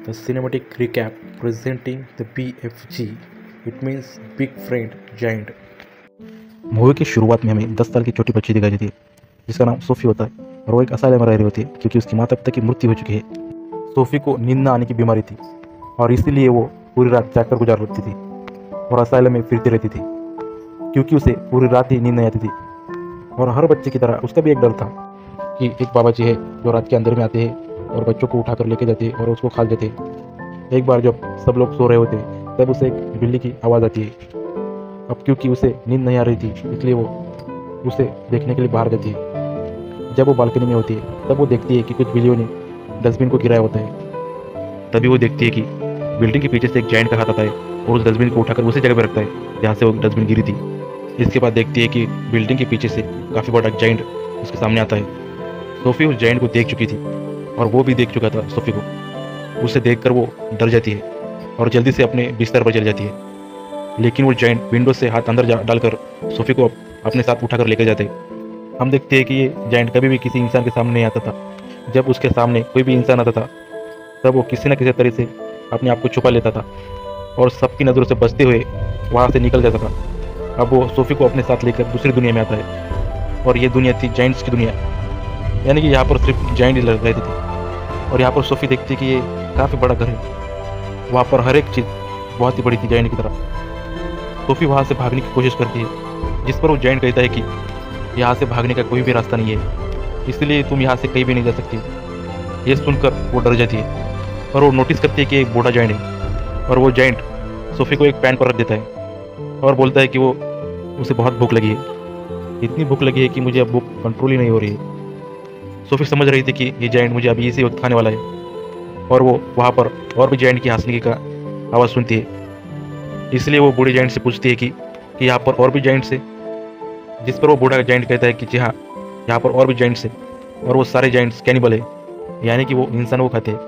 The cinematic recap presenting the BFG. It means Big Friend Giant. Movie की शुरुआत में हमें 10 साल की छोटी बच्ची दिखाई देती है जिसका नाम सोफी होता है और वो एक असाइलम में रह रही होती है क्योंकि उसकी माता पिता की मृत्यु हो चुकी है। सोफी को नींद न आने की बीमारी थी और इसीलिए वो पूरी रात जागकर गुजार लेती थी और असाइलम में फिरती रहती थी क्योंकि उसे पूरी रात ही नींद नहीं आती थी। और हर बच्चे की तरह उसका भी एक डर था कि एक बाबा जी है जो रात के अंदर में आते हैं और बच्चों को उठाकर लेके जाते हैं और उसको खा देते हैं। एक बार जब सब लोग सो रहे होते हैं तब उसे एक बिल्ली की आवाज़ आती है। अब क्योंकि उसे नींद नहीं आ रही थी इसलिए वो उसे देखने के लिए बाहर जाती है। जब वो बालकनी में होती है तब वो देखती है कि कुछ बिल्लियों ने डस्टबिन को गिराया होता है। तभी वो देखती है कि बिल्डिंग के पीछे से एक जायंट का हाथ आता है और उस डस्टबिन को उठाकर उसी जगह पर रखता है जहाँ से वो डस्टबिन गिरी थी। इसके बाद देखती है कि बिल्डिंग के पीछे से काफ़ी बड़ा जायंट उसके सामने आता है। सोफी उस जायंट को देख चुकी थी और वो भी देख चुका था सोफी को। उसे देखकर वो डर जाती है और जल्दी से अपने बिस्तर पर चली जाती है। लेकिन वो जायंट विंडो से हाथ अंदर डालकर सोफी को अपने साथ उठाकर लेकर जाते हैं। हम देखते हैं कि ये जायंट कभी भी किसी इंसान के सामने नहीं आता था। जब उसके सामने कोई भी इंसान आता था तब वो किसी न किसी तरह से अपने आप को छुपा लेता था और सबकी नज़रों से बचते हुए वहाँ से निकल जाता था। अब वो सोफी को अपने साथ लेकर दूसरी दुनिया में आता है और ये दुनिया थी जायंट्स की दुनिया, यानी कि यहाँ पर सिर्फ जायंट ही रहते थे। और यहाँ पर सोफी देखती है कि ये काफ़ी बड़ा घर है। वहाँ पर हर एक चीज़ बहुत ही बड़ी थी जायंट की तरह। सोफी वहाँ से भागने की कोशिश करती है जिस पर वो जायंट कहता है कि यहाँ से भागने का कोई भी रास्ता नहीं है, इसलिए तुम यहाँ से कहीं भी नहीं जा सकती। ये सुनकर वो डर जाती है और वो नोटिस करती है कि एक बूढ़ा जायंट है और वो जायंट सोफी को एक पैन पर रख देता है और बोलता है कि वो उसे बहुत भूख लगी है, इतनी भूख लगी है कि मुझे अब भूख कंट्रोल ही नहीं हो रही है। सोफी समझ रही थी कि ये जायंट मुझे अभी इसी वक्त खाने वाला है और वो वहाँ पर और भी जायंट की हंसने का आवाज़ सुनती है। इसलिए वो बूढ़े जायंट से पूछती है कि यहाँ पर और भी जायंट्स है, जिस पर वो बूढ़ा जायंट कहता है कि जी हाँ, यहाँ पर और भी जायंट्स है और वो सारे जायंट्स कैनिबल है, यानी कि वो इंसानों को खाते हैं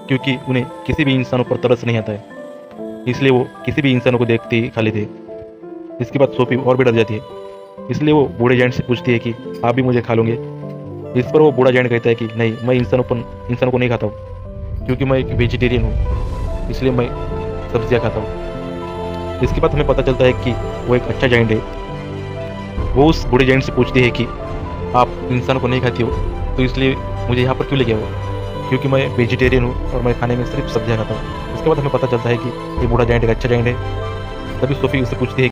क्योंकि उन्हें किसी भी इंसानों पर तरस नहीं आता है, इसलिए वो किसी भी इंसानों को देखते ही खा लेते हैं। इसके बाद सोफी और भी डर जाती है, इसलिए वो बूढ़े जायंट से पूछती है कि आप भी मुझे खा लोगे। इस पर वो बूढ़ा जायंट कहता है कि नहीं, मैं इंसानों को नहीं खाता हूँ क्योंकि मैं एक वेजिटेरियन हूँ, इसलिए मैं सब्जियाँ खाता हूँ। इसके बाद हमें पता चलता है कि वो एक अच्छा जायंट है। वो उस बूढ़े जायंट से पूछती है कि आप इंसान को नहीं खाती हो तो इसलिए मुझे यहाँ पर क्यों ले गया हो, क्योंकि मैं वेजिटेरियन हूँ और मैं खाने में सिर्फ सब्जियाँ खाता हूँ। इसके बाद हमें पता चलता है कि ये बूढ़ा जायंट एक अच्छा जायंट है। तभी सोफी उससे पूछती है